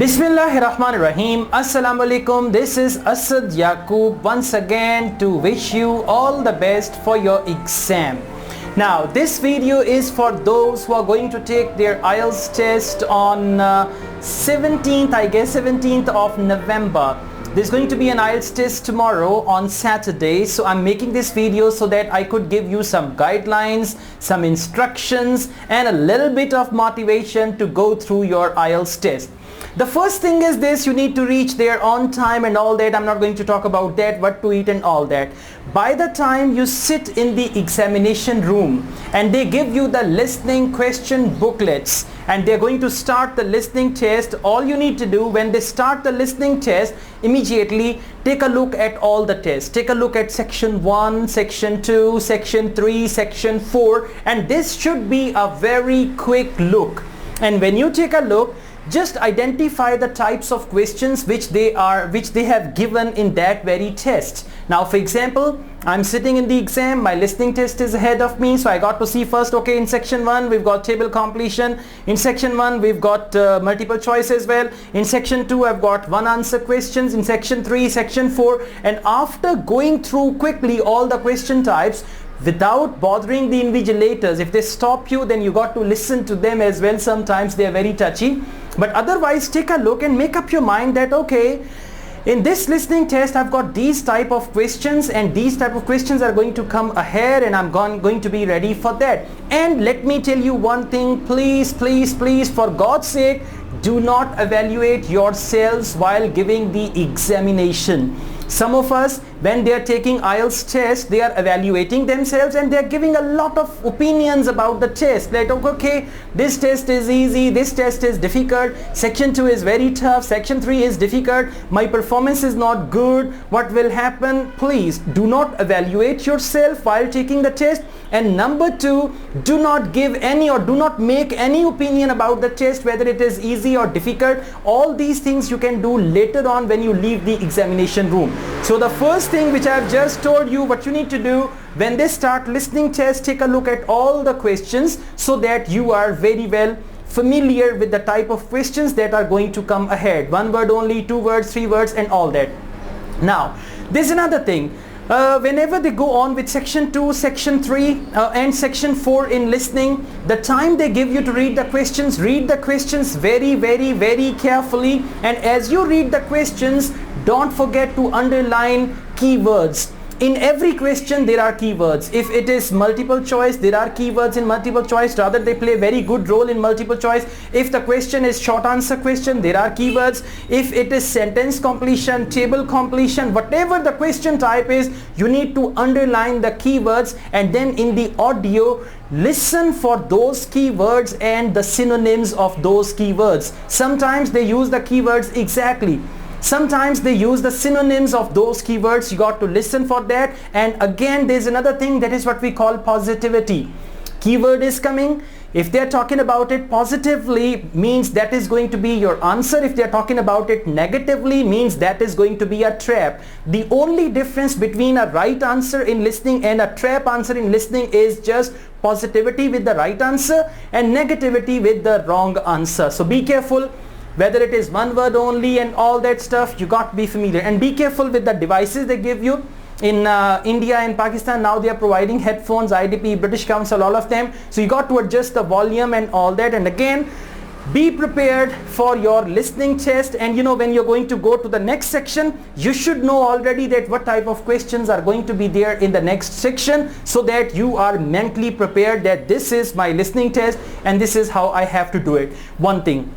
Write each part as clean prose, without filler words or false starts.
Bismillahirrahmanirrahim. Assalamu alaikum. This is Asad Yaqub once again to wish you all the best for your exam. Now this video is for those who are going to take their IELTS test on 17th of November. There's going to be an IELTS test tomorrow on Saturday, so I'm making this video so that I could give you some guidelines, some instructions and a little bit of motivation to go through your IELTS test. The first thing is this: you need to reach there on time and all that. I'm not going to talk about that, what to eat and all that. By the time you sit in the examination room and they give you the listening question booklets and they're going to start the listening test, all you need to do when they start the listening test, immediately take a look at all the tests. Take a look at section 1, section 2, section 3, section 4, and this should be a very quick look. And when you take a look, just identify the types of questions which they have given in that very test. Now for example, I'm sitting in the exam, my listening test is ahead of me, so I got to see first, okay, in section 1 we've got table completion, in section 1 we've got multiple choice as well, in section 2 I've got one answer questions, in section 3, section 4, and after going through quickly all the question types without bothering the invigilators, if they stop you then you got to listen to them as well. Sometimes they are very touchy, but otherwise take a look and make up your mind that okay, in this listening test I've got these type of questions and these type of questions are going to come ahead and I'm going to be ready for that. And let me tell you one thing, please for God's sake, do not evaluate yourselves while giving the examination. Some of us, when they are taking IELTS test, they are evaluating themselves and they are giving a lot of opinions about the test, like okay, this test is easy, this test is difficult, section 2 is very tough, section 3 is difficult, my performance is not good, what will happen? Please do not evaluate yourself while taking the test. And number 2, do not give any or do not make any opinion about the test, whether it is easy or difficult. All these things you can do later on when you leave the examination room. So the first thing which I have just told you, what you need to do when they start listening test, take a look at all the questions so that you are very well familiar with the type of questions that are going to come ahead. 1 word only, 2 words, 3 words and all that. Now there's another thing. Whenever they go on with section 2, section 3 and section 4 in listening, the time they give you to read the questions very carefully, and as you read the questions, don't forget to underline keywords. In every question there are keywords. If it is multiple choice, there are keywords in multiple choice, rather they play very good role in multiple choice. If the question is short answer question, there are keywords. If it is sentence completion, table completion, whatever the question type is, you need to underline the keywords, and then in the audio listen for those keywords and the synonyms of those keywords. Sometimes they use the keywords exactly, sometimes they use the synonyms of those keywords. You got to listen for that. And again, there's another thing, that is what we call positivity. Keyword is coming, if they're talking about it positively, means that is going to be your answer. If they're talking about it negatively, means that is going to be a trap. The only difference between a right answer in listening and a trap answer in listening is just positivity with the right answer and negativity with the wrong answer. So be careful. Whether it is 1 word only and all that stuff, you got to be familiar. And be careful with the devices they give you. In India and Pakistan now they are providing headphones, IDP, British Council, all of them. So you got to adjust the volume and all that. And again, be prepared for your listening test. And you know, when you're going to go to the next section, you should know already that what type of questions are going to be there in the next section, so that you are mentally prepared that this is my listening test and this is how I have to do it. One thing.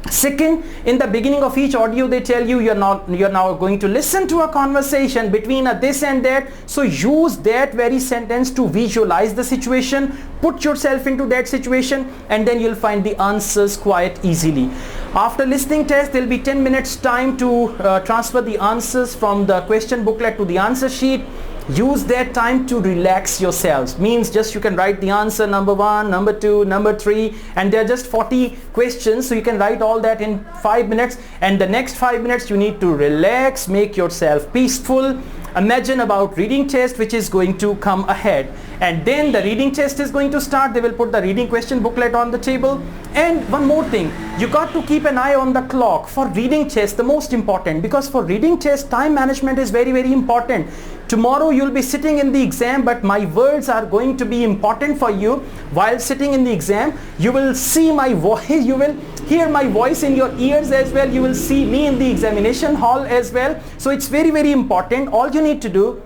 Second, in the beginning of each audio they tell you you're now going to listen to a conversation between a this and that. So use that very sentence to visualize the situation, put yourself into that situation, and then you'll find the answers quite easily. After listening test, there'll be 10 minutes time to transfer the answers from the question booklet to the answer sheet. Use that time to relax yourselves. Means just you can write the answer number 1, number 2, number 3, and there are just 40 questions, so you can write all that in 5 minutes. And the next 5 minutes you need to relax, make yourself peaceful, imagine about reading test which is going to come ahead. and then the reading test is going to start. They will put the reading question booklet on the table. And one more thing, you got to keep an eye on the clock for reading test, the most important, because for reading test time management is very, very important. Tomorrow you'll be sitting in the exam, but my words are going to be important for you. While sitting in the exam, you will see my voice, you will hear my voice in your ears as well, you will see me in the examination hall as well. So it's very, very important. All you need to do,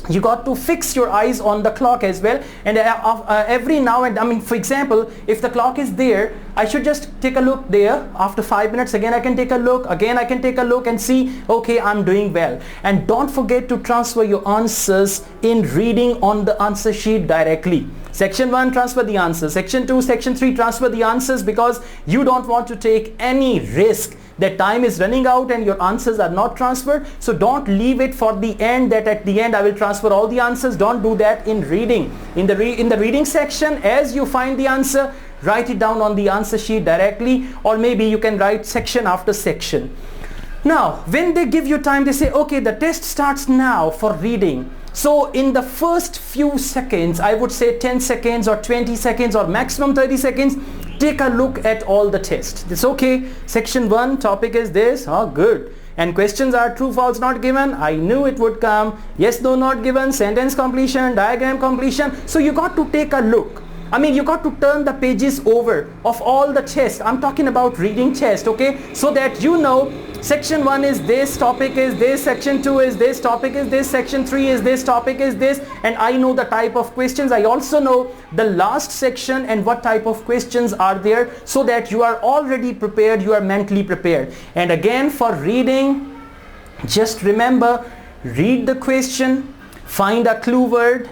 you got to fix your eyes on the clock as well, and every now and, I mean, for example, if the clock is there, I should just take a look there. After 5 minutes again I can take a look, again I can take a look and see, okay, I'm doing well. And don't forget to transfer your answers in reading on the answer sheet directly. Section 1, transfer the answers. Section 2, Section 3, transfer the answers, because you don't want to take any risk that time is running out and your answers are not transferred. So don't leave it for the end, that at the end I will transfer all the answers. Don't do that in reading. In the reading section, as you find the answer, write it down on the answer sheet directly, or maybe you can write section after section. Now, when they give you time, they say, okay, the test starts now for reading. So in the first few seconds, I would say 10 seconds or 20 seconds or maximum 30 seconds, take a look at all the tests. It's okay. Section 1, topic is this. Oh, good. And questions are true, false, not given. I knew it would come. Yes, no, not given. Sentence completion, diagram completion. So you got to take a look. I mean, you got to turn the pages over of all the tests. I'm talking about reading test, okay? So that you know section 1 is this, topic is this, section 2 is this, topic is this, section 3 is this, topic is this, and I know the type of questions. I also know the last section and what type of questions are there, so that you are already prepared, you are mentally prepared. And again, for reading, just remember, read the question, find a clue word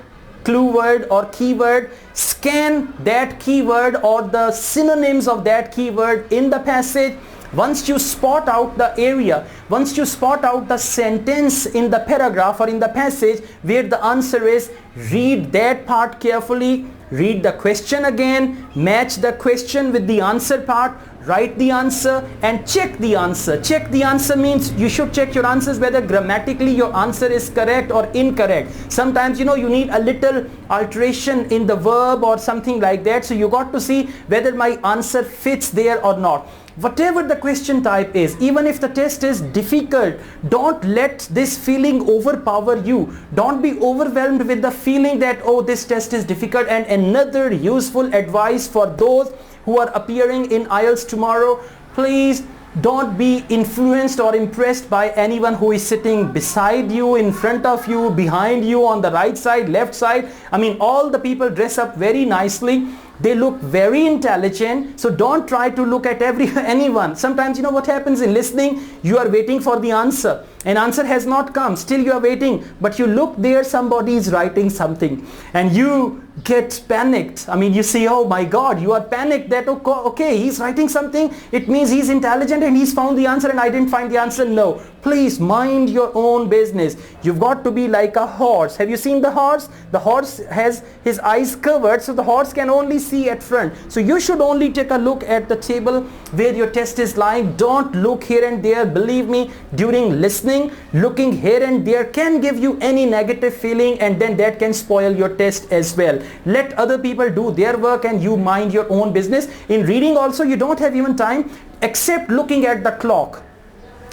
or keyword, scan that keyword or the synonyms of that keyword in the passage. Once you spot out the area, once you spot out the sentence in the paragraph or in the passage where the answer is, read that part carefully, read the question again, match the question with the answer part, write the answer and check the answer. Check the answer means you should check your answers whether grammatically your answer is correct or incorrect. Sometimes, you know, you need a little alteration in the verb or something like that. So you got to see whether my answer fits there or not. Whatever the question type is, even if the test is difficult, don't let this feeling overpower you. Don't be overwhelmed with the feeling that, oh, this test is difficult. And another useful advice for those who are appearing in IELTS tomorrow, please don't be influenced or impressed by anyone who is sitting beside you, in front of you, behind you, on the right side, left side. I mean, all the people dress up very nicely. They look very intelligent, so don't try to look at anyone. Sometimes, you know what happens in listening, you are waiting for the answer. An answer has not come, still you are waiting, but you look there, somebody is writing something and you get panicked. I mean, you see, oh my God, you are panicked that, okay, he's writing something, it means he's intelligent and he's found the answer and I didn't find the answer. No, please mind your own business. You've got to be like a horse. Have you seen the horse? The horse has his eyes covered, so the horse can only see at front. So you should only take a look at the table where your test is lying. Don't look here and there. Believe me, during listening, looking here and there can give you any negative feeling, and then that can spoil your test as well. Let other people do their work and you mind your own business. In reading also, you don't have even time except looking at the clock.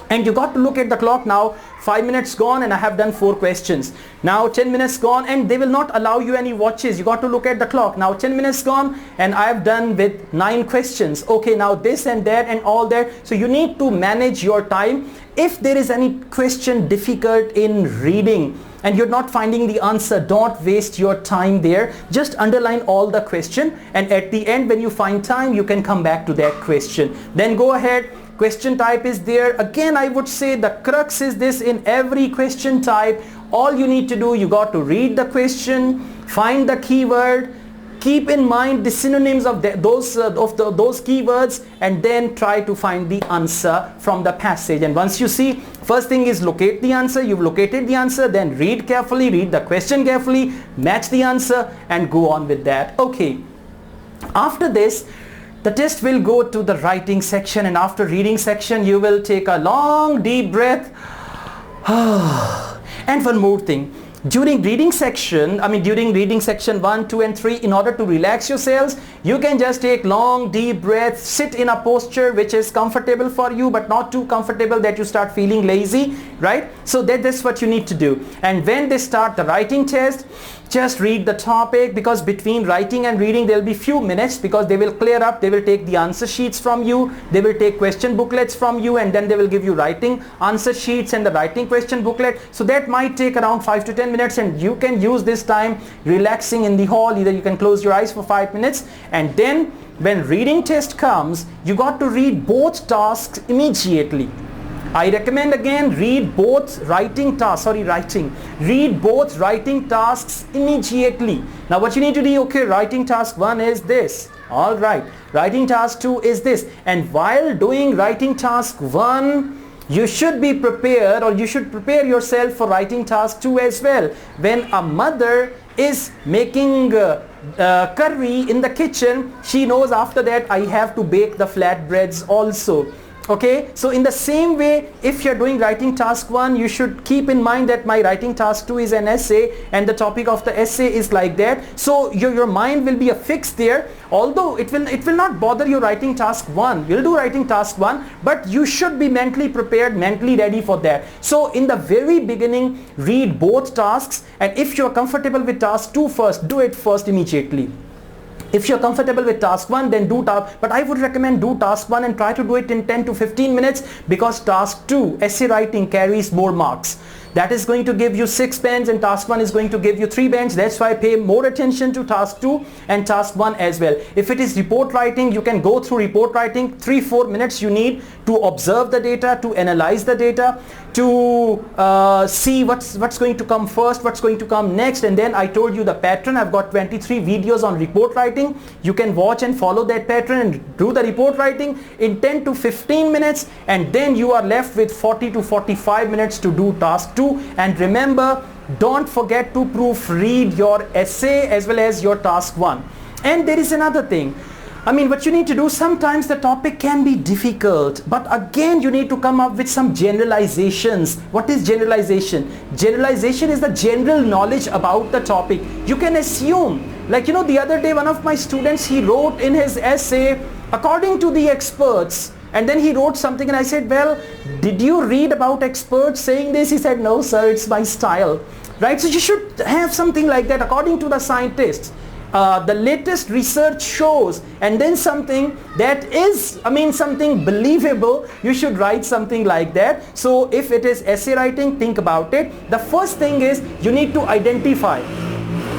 And you got to look at the clock now. 5 minutes gone and I have done 4 questions. Now 10 minutes gone and they will not allow you any watches. You got to look at the clock. Now 10 minutes gone and I have done with 9 questions. Okay, now this and that and all that. So you need to manage your time. If there is any question difficult in reading and you're not finding the answer, don't waste your time there. Just underline all the question, and at the end when you find time, you can come back to that question. Then go ahead. Question type is there. Again, I would say the crux is this: in every question type, all you need to do, you got to read the question, find the keyword, keep in mind the synonyms of those keywords, and then try to find the answer from the passage. And once you see, first thing is locate the answer. You've located the answer, then read carefully, read the question carefully, match the answer and go on with that. Okay, after this, the test will go to the writing section, and after reading section you will take a long deep breath. And one more thing, during reading section 1, 2 and 3, in order to relax yourselves, you can just take long deep breaths, sit in a posture which is comfortable for you but not too comfortable that you start feeling lazy, right? So that's what you need to do. And when they start the writing test, just read the topic, because between writing and reading there will be few minutes, because they will clear up, they will take the answer sheets from you, they will take question booklets from you, and then they will give you writing answer sheets and the writing question booklet. So that might take around 5 to 10 minutes, and you can use this time relaxing in the hall. Either you can close your eyes for 5 minutes, and then when reading test comes, you got to read both tasks immediately. I recommend again, read both writing tasks immediately. Now what you need to do, okay, writing task 1 is this, all right, writing task 2 is this, and while doing writing task 1, you should be prepared, or you should prepare yourself for writing task 2 as well. When a mother is making curry in the kitchen, she knows after that I have to bake the flatbreads also. Okay, so in the same way, if you're doing writing task 1, you should keep in mind that my writing task 2 is an essay, and the topic of the essay is like that. So your mind will be affixed there, although it will not bother you writing task 1. You'll do writing task 1, but you should be mentally prepared, mentally ready for that. So in the very beginning, read both tasks, and if you're comfortable with task 2 first, do it first immediately. If you're comfortable with task 1, then do task, but I would recommend do task 1 and try to do it in 10 to 15 minutes, because task 2, essay writing, carries more marks. That is going to give you 6 bands, and task 1 is going to give you 3 bands. That's why pay more attention to task 2 and task 1 as well. If it is report writing, you can go through report writing. 3-4 minutes you need to observe the data, to analyze the data, to see what's going to come first, what's going to come next, and then I told you the pattern. I've got 23 videos on report writing. You can watch and follow that pattern and do the report writing in 10 to 15 minutes, and then you are left with 40 to 45 minutes to do task 2. And remember, don't forget to proofread your essay as well as your task 1. And there is another thing. What you need to do, sometimes the topic can be difficult, but again you need to come up with some generalizations. What is generalization? Generalization is the general knowledge about the topic. You can assume, like the other day one of my students, he wrote in his essay, according to the experts, and then he wrote something, and I said, well, did you read about experts saying this? He said, no sir, it's my style, right? So you should have something like that, according to the scientists. The latest research shows, and then something that is, something believable, you should write something like that. So if it is essay writing, think about it. The first thing is you need to identify.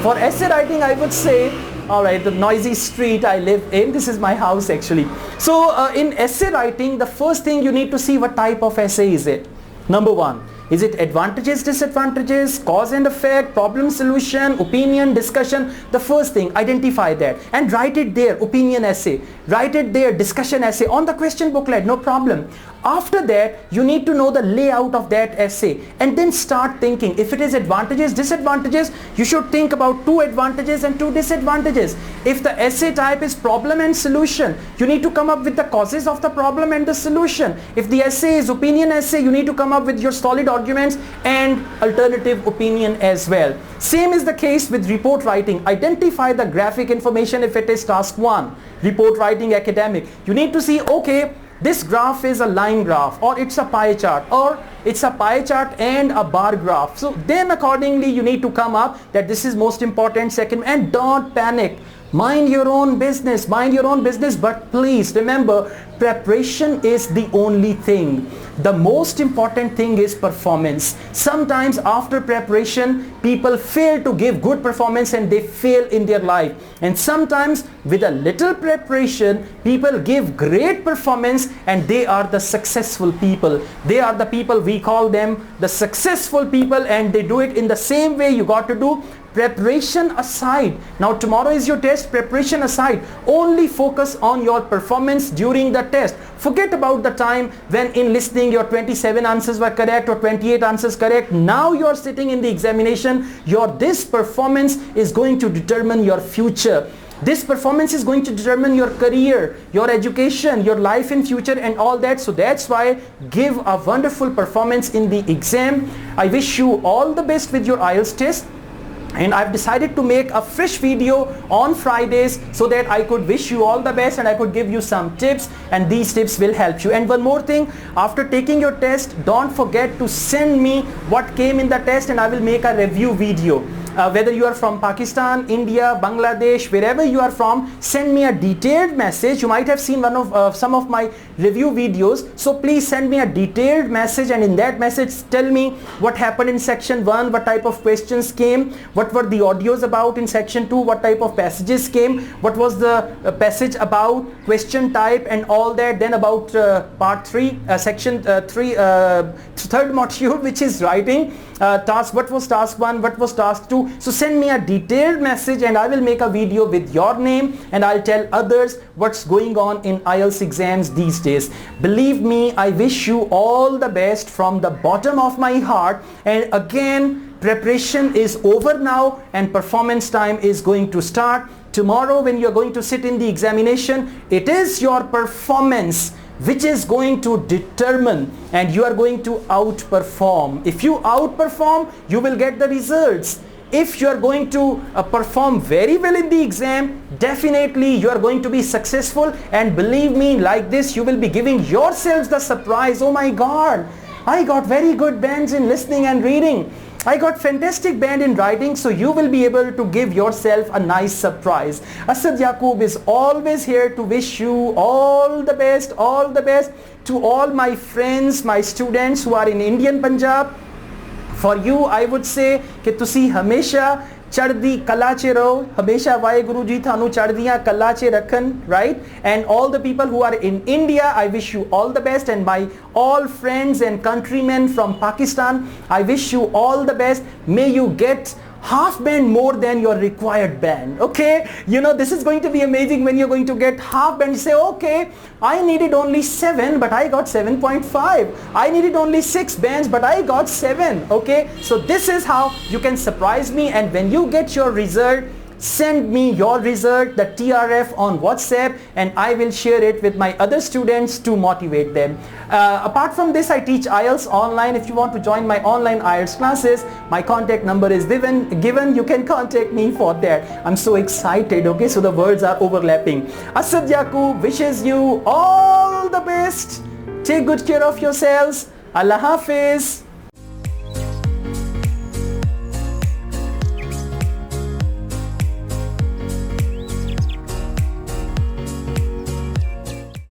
For essay writing, I would say, all right, the noisy street I live in, this is my house actually. So in essay writing, the first thing you need to see, what type of essay is it. Number 1. Is it advantages, disadvantages, cause and effect, problem solution, opinion, discussion? The first thing, identify that and write it there, opinion essay. Write it there, discussion essay, on the question booklet, no problem. After that, you need to know the layout of that essay, and then start thinking. If it is advantages, disadvantages, you should think about 2 advantages and 2 disadvantages. If the essay type is problem and solution, you need to come up with the causes of the problem and the solution. If the essay is opinion essay, you need to come up with your solid arguments and alternative opinion as well. Same is the case with report writing. Identify the graphic information if it is task 1, report writing academic. You need to see, okay, this graph is a line graph, or it's a pie chart, or it's a pie chart and a bar graph. So then accordingly you need to come up that this is most important. Second, and don't panic. Mind your own business, but please remember, preparation is the only thing. The most important thing is performance. Sometimes after preparation, people fail to give good performance and they fail in their life. And sometimes with a little preparation, people give great performance and they are the successful people. They are the people, we call them the successful people, and they do it in the same way you got to do. Preparation aside, now tomorrow is your test, preparation aside, only focus on your performance during the test. Forget about the time when in listening your 27 answers were correct or 28 answers correct. Now you are sitting in the examination, this performance is going to determine your future. This performance is going to determine your career, your education, your life in future and all that. So that's why give a wonderful performance in the exam. I wish you all the best with your IELTS test. And I've decided to make a fresh video on Fridays so that I could wish you all the best and I could give you some tips, and these tips will help you. And one more thing, after taking your test, don't forget to send me what came in the test and I will make a review video. Whether you are from Pakistan, India, Bangladesh, wherever you are from, send me a detailed message. You might have seen some of my review videos, so please send me a detailed message, and in that message tell me what happened in section 1, what type of questions came, what were the audios about in section 2, what type of passages came, what was the passage about, question type and all that. Then about part 3, section 3, third module, which is writing, task, what was task 1, what was task 2. So send me a detailed message and I will make a video with your name and I'll tell others what's going on in IELTS exams these days. Believe me, I wish you all the best from the bottom of my heart. And again, preparation is over now and performance time is going to start. Tomorrow when you're going to sit in the examination, it is your performance which is going to determine, and you are going to outperform. If you outperform, you will get the results. If you are going to perform very well in the exam, definitely you are going to be successful. And believe me, like this you will be giving yourselves the surprise. Oh my God, I got very good bands in listening and reading. I got fantastic band in writing, so you will be able to give yourself a nice surprise. Asad Yaqub is always here to wish you all the best to all my friends, my students who are in Indian Punjab. For you, I would say कि तुसी हमेशा चढ़दी कला च रहो, हमेशा वाहेगुरु जी थानू चढ़दियां कला च रखन, right? And all the people who are in India, I wish you all the best, and my all friends and countrymen from Pakistan, I wish you all the best. May you get half band more than your required band. Okay, you know, this is going to be amazing when you're going to get half band. You say, okay, I needed only 7 but I got 7.5. I needed only 6 bands but I got 7. Okay, so this is how you can surprise me. And when you get your result, send me your result, the TRF, on WhatsApp, and I will share it with my other students to motivate them. Apart from this, I teach IELTS online. If you want to join my online IELTS classes, my contact number is given. You can contact me for that. I'm so excited. Okay, so the words are overlapping. Asad Yaqub wishes you all the best. Take good care of yourselves. Allah Hafiz.